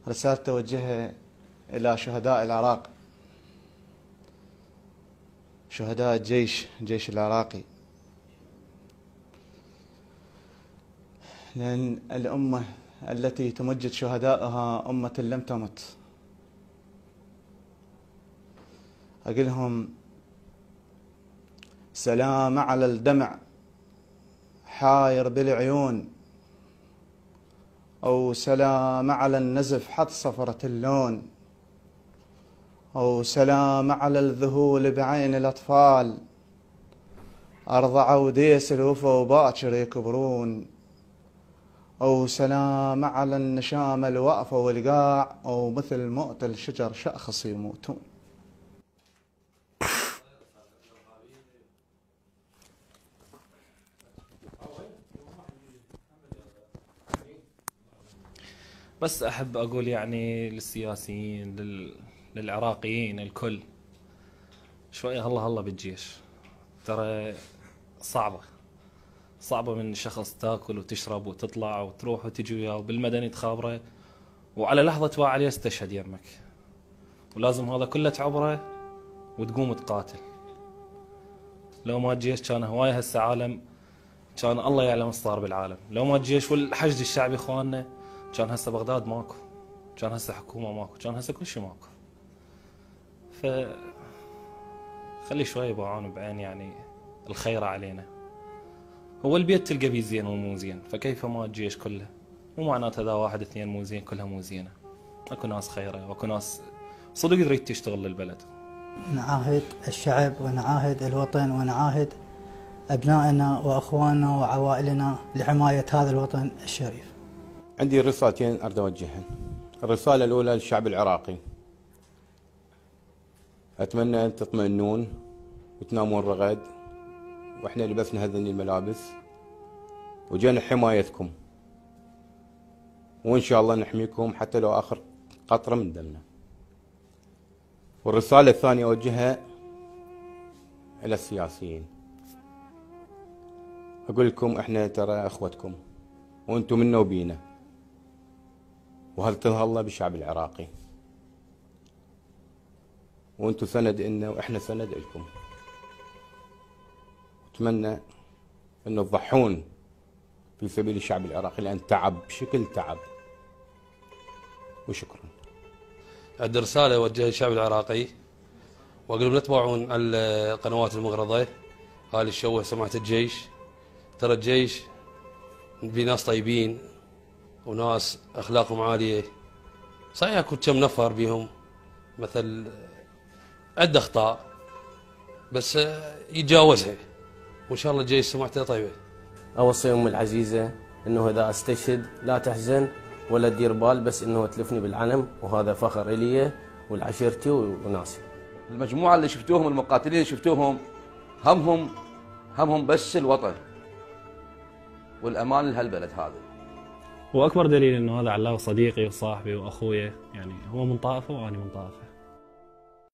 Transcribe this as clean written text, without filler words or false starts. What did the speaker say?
رسالة توجهها إلى شهداء العراق، شهداء الجيش العراقي، لأن الأمة التي تمجد شهدائها أمة لم تمت. أقولهم سلام على الدمع حاير بالعيون، أو سلام على النزف حط صفرة اللون، أو سلام على الذهول بعين الأطفال أرضعوا ديس الوفا وباكر يكبرون، أو سلام على النشامة الواقفة والقاع، أو مثل موت الشجر شأخص يموتون. بس أحب أقول يعني للسياسيين للعراقيين الكل، شوية هلا هلا بالجيش، ترى صعبة من شخص تاكل وتشرب وتطلع وتروح وتجي وياه، وبالمدني تخابره وعلى لحظة واعي يستشهد يمك، ولازم هذا كله تعبره وتقوم تقاتل. لو ما الجيش كان هواية هسه عالم، كان الله يعلم ايش صار بالعالم. لو ما الجيش والحشد الشعبي اخواننا كان هسه بغداد ماكو، كان هسه حكومة ماكو، كان هسه كل شيء ماكو. ف خلي شوي يباعون بعين يعني الخير علينا. هو البيت تلقى بيه زين ومو زين، فكيف ما الجيش كله؟ مو معناته اذا واحد اثنين مو زين كلها مو زينه. اكو ناس خيره واكو ناس صدق تريد تشتغل للبلد. نعاهد الشعب ونعاهد الوطن ونعاهد أبنائنا وأخواننا وعوائلنا لحماية هذا الوطن الشريف. عندي رسالتين أريد أوجهها. الرسالة الأولى للشعب العراقي، أتمنى أن تطمئنون وتنامون رغد، وإحنا لبسنا هذين الملابس وجينا حمايتكم، وإن شاء الله نحميكم حتى لو آخر قطرة من دمنا. والرسالة الثانية أوجهها إلى السياسيين، أقول لكم إحنا ترى أخوتكم وأنتم منا وبينا، وهل تظهر بالشعب العراقي، وأنتم سند إلنا وإحنا سند لكم. أتمنى أن تضحون في سبيل الشعب العراقي، لأن تعب بشكل تعب. وشكرا. عندي رسالة أوجهها للشعب العراقي، وأقول لهم لا تتابعون القنوات المغرضة هاي اللي تشوه سمعة الجيش. ترى الجيش في ناس طيبين وناس أخلاقهم عالية، صحيح أكو كم نفر بيهم مثل عدة أخطاء، بس يتجاوزها، وإن شاء الله الجيش سمعته طيبة. أوصي أمي العزيزة أنه إذا أستشهد لا تحزن ولا تدير بال، بس أنه تلفني بالعلم، وهذا فخر إلي ولعشيرتي وناسي. المجموعة اللي شفتوهم، المقاتلين اللي شفتوهم، همهم بس الوطن والأمان لهالبلد هذا. واكبر دليل انه هذا علاوي صديقي وصاحبي واخويا، يعني هو من طائفه وانا من طائفه.